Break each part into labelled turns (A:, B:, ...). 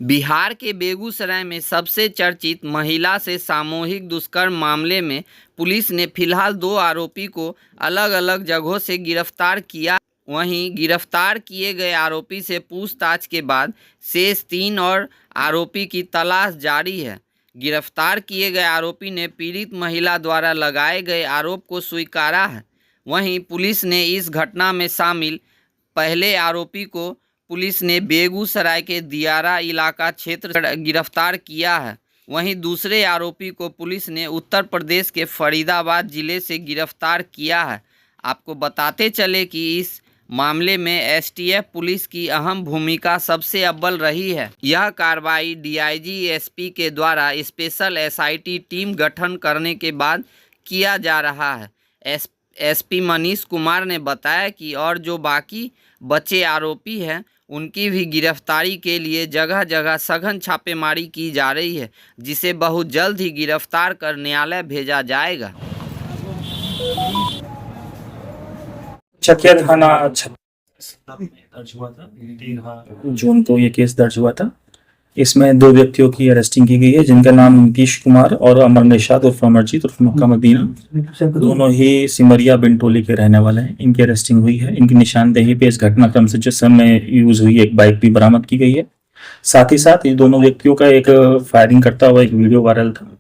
A: बिहार के बेगूसराय में सबसे चर्चित महिला से सामूहिक दुष्कर्म मामले में पुलिस ने फिलहाल 2 आरोपी को अलग अलग जगहों से गिरफ्तार किया। वहीं गिरफ्तार किए गए आरोपी से पूछताछ के बाद शेष 3 और आरोपी की तलाश जारी है। गिरफ्तार किए गए आरोपी ने पीड़ित महिला द्वारा लगाए गए आरोप को स्वीकारा है। वहीं पुलिस ने इस घटना में शामिल पहले आरोपी को पुलिस ने बेगूसराय के दियारा इलाका क्षेत्र से गिरफ्तार किया है। वहीं दूसरे आरोपी को पुलिस ने उत्तर प्रदेश के फरीदाबाद जिले से गिरफ्तार किया है। आपको बताते चले कि इस मामले में एसटीएफ पुलिस की अहम भूमिका सबसे अव्वल रही है। यह कार्रवाई डीआईजी एसपी के द्वारा स्पेशल एसआईटी टीम गठन करने के बाद किया जा रहा है। एसपी मनीष कुमार ने बताया कि और जो बाकी बचे आरोपी हैं उनकी भी गिरफ्तारी के लिए जगह जगह सघन छापेमारी की जा रही है, जिसे बहुत जल्द ही गिरफ्तार कर न्यायालय भेजा जाएगा।
B: चकिया थाना दर्ज हुआ था 13 जून को ये केस दर्ज हुआ था। इसमें 2 व्यक्तियों की अरेस्टिंग की गई है, जिनका नाम नीतीश कुमार और अमर निषाद उर्फ अमरजीत उर्फ मक्का मदीना, दोनों ही सिमरिया बिंटोली के रहने वाले हैं। इनकी अरेस्टिंग हुई है। इनकी निशानदेही पे इस घटनाक्रम से जिस समय यूज हुई एक बाइक भी बरामद की गई है। साथ ही साथ ये दोनों व्यक्तियों का एक फायरिंग करता हुआ एक वीडियो वायरल था,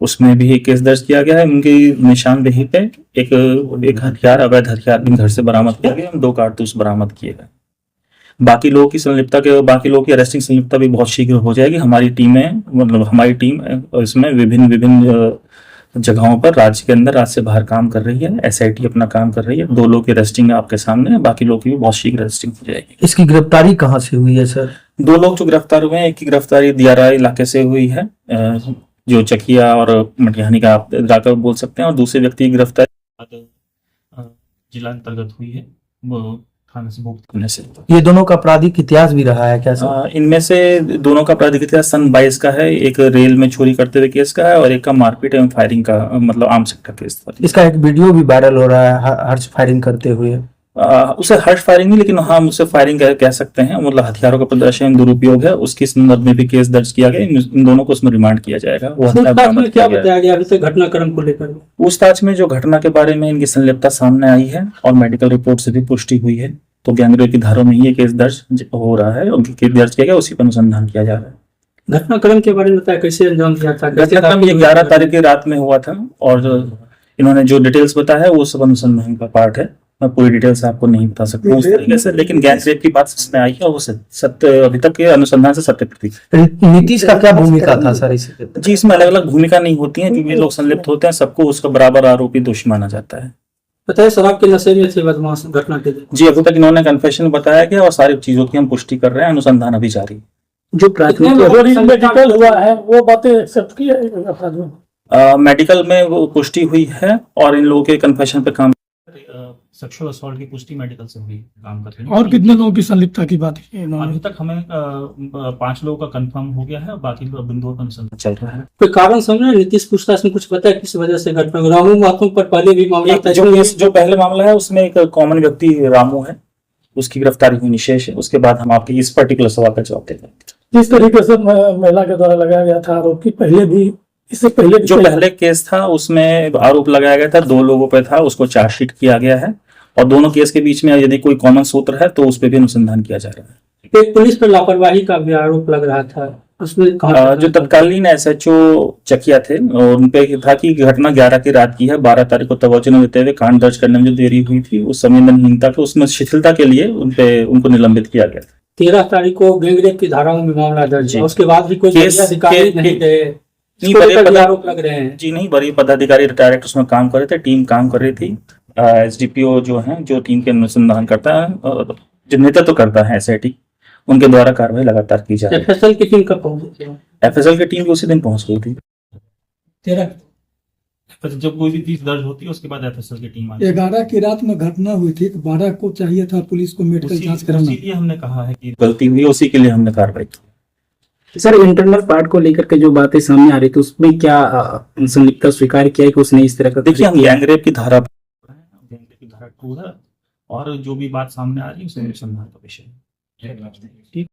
B: उसमें भी केस दर्ज किया गया है। उनकी निशानदेही पे एक हथियार, अवैध हथियार भी घर से बरामद किया गया। 2 कारतूस बरामद किए गए। बाकी लोगों की अरेस्टिंग संलिप्तता भी बहुत शीघ्र हो जाएगी। हमारी टीम इसमें विभिन्न जगहों पर राज्य के अंदर, राज्य से बाहर काम कर रही है। एसआईटी अपना काम कर रही है। 2 लोगों की अरेस्टिंग आपके सामने है, बाकी लोगों की भी बहुत शीघ्र अरेस्टिंग हो जाएगी।
C: इसकी गिरफ्तारी कहाँ से हुई है सर?
B: 2 लोग जो गिरफ्तार हुए हैं, एक की गिरफ्तारी दियारा इलाके से हुई है, जो चकिया और मटिहानी का आप इलाका बोल सकते हैं, और दूसरे व्यक्ति की गिरफ्तारी जिला अंतर्गत हुई है, वो थाने से भुगतने से।
C: ये दोनों का आपराधिक इतिहास भी रहा है क्या सर?
B: इनमें से दोनों का आपराधिक इतिहास सन 22 का है। एक रेल में चोरी करते हुए केस का है और एक का मारपीट एवं फायरिंग का, मतलब आर्म्स एक्ट का केस था।
C: इसका एक वीडियो भी वायरल हो रहा है हर्ष फायरिंग करते हुए।
B: उसे हर्ष फायरिंग नहीं, लेकिन हाँ उसे फायरिंग कह सकते हैं। मतलब हथियारों का प्रदर्शन दुरुपयोग है, उसके संदर्भ में भी केस दर्ज किया गया। इन दोनों को उसमें रिमांड किया जाएगा।
D: क्या बताया गया अभी तक घटनाक्रम को लेकर?
B: पूछताछ में जो घटना के बारे में इनकी संलिप्तता सामने आई है और मेडिकल रिपोर्ट से भी पुष्टि हुई है, तो गैंगरेप की धारा में ये केस दर्ज हो रहा है और केस दर्ज किया गया, उसी पर अनुसंधान किया जा रहा है।
D: घटनाक्रम के बारे में बताया, कैसे अंजाम दिया था?
B: घटनाक्रम 11 तारीख की रात में हुआ था और इन्होंने जो डिटेल्स बताया है वो सब अनुसंधान का पार्ट है। मैं पूरी डिटेल्स आपको नहीं बता सकता उस तरीके से, लेकिन गैंगरेप की बात इसमें आई है और वो सत्य, अभी तक के अनुसंधान से सत्य प्रतीत।
C: नीतीश का क्या भूमिका था सर इसमें?
B: जी, इसमें अलग अलग भूमिका नहीं होती है। जो भी लोग संलिप्त होते हैं सबको उसका बराबर आरोपी दोषी माना जाता है।
D: बताइए, शराब के नशे में थे बदमाश घटना के दिन?
B: जी, अभी तक इन्होंने कन्फेशन बताया गया और सारी चीजों की हम पुष्टि कर रहे हैं। अनुसंधान अभी जारी है।
D: जो प्राथमिक
E: मेडिकल हुआ है वो बातें एक्सेप्ट की है?
B: मेडिकल में वो पुष्टि हुई है और इन लोगों के कन्फेशन पे काम, सेक्सुअल असॉल्ट की पुष्टि मेडिकल से हुई, काम कर रहे हैं।
E: और कितने लोगों की संलिप्तता की बात की इन्होंने?
B: अभी तक हमें 5 लोगों का कंफर्म हो गया है, बाकी बिंदुओं का अनुसंधान चल रहा है।
D: कोई कारण समझ रहे हैं? नीतीश पूछताछ में कुछ बताया किस वजह से घटना? रामू महतो पर पहले भी मामला था।
B: जो पहले मामला है उसमें एक कॉमन व्यक्ति रामू है, उसकी गिरफ्तारी हुई निशेष है। उसके बाद हम आपके इस पर्टिकुलर सवाल का जवाब देंगे।
E: जिस तरीके से महिला के द्वारा लगाया गया था आरोप की, पहले भी इससे पहले
B: जो पहले केस था उसमें आरोप लगाया गया था 2 लोगों पे था, उसको चार्जशीट किया गया है और दोनों केस के बीच में यदि कोई कॉमन सूत्र है तो उस पर भी अनुसंधान किया जा रहा है।
D: पुलिस पर लापरवाही का भी आरोप लग रहा था, उसमें
B: जो तत्कालीन एसएचओ चकिया थे उनपे था कि घटना 11 की रात की है। 12 तारीख को तवज्जो न देते हुए कांड दर्ज करने में जो देरी हुई थी, उस संवेदनहीनता को, उसमें शिथिलता के लिए उनको निलंबित किया गया था।
D: 13 तारीख को गैंगरेप की धाराओं में मामला दर्ज है, उसके बाद भी कोई अधिकारी नहीं थे। आरोप लग रहे हैं।
B: जी नहीं, बड़े पदाधिकारी डायरेक्ट उसमें काम कर रहे थे, टीम काम कर रही थी। एसडीपीओ जो है, जो टीम के अनुसंधान करता है, जो नेतृत्व करता है एसआईटी, उनके द्वारा कार्रवाई लगातार की जा रही है।
D: एफएसएल की टीम कब पहुंची?
B: एफएसएल की टीम भी उसी दिन पहुंच गई थी।
D: 13
B: जब कोई भी चीज दर्ज होती है उसके बाद एफएसएल की टीम आती है।
E: 11 की रात में घटना हुई थी, तो 12 को चाहिए था पुलिस को मेडिकल जांच कराना।
B: इसीलिए हमने कहा है कि गलती हुई, उसी के लिए हमने कार्रवाई की।
F: सर, इंटरनल पार्ट को लेकर के जो बातें सामने आ रही थी उसमें क्या संलिप्तता स्वीकार किया है कि उसने इस तरह का?
B: देखिए, हम गैंगरेप की धारा 2 है और जो भी बात सामने आ रही है उसे अनुसंधान का विषय है। ठीक।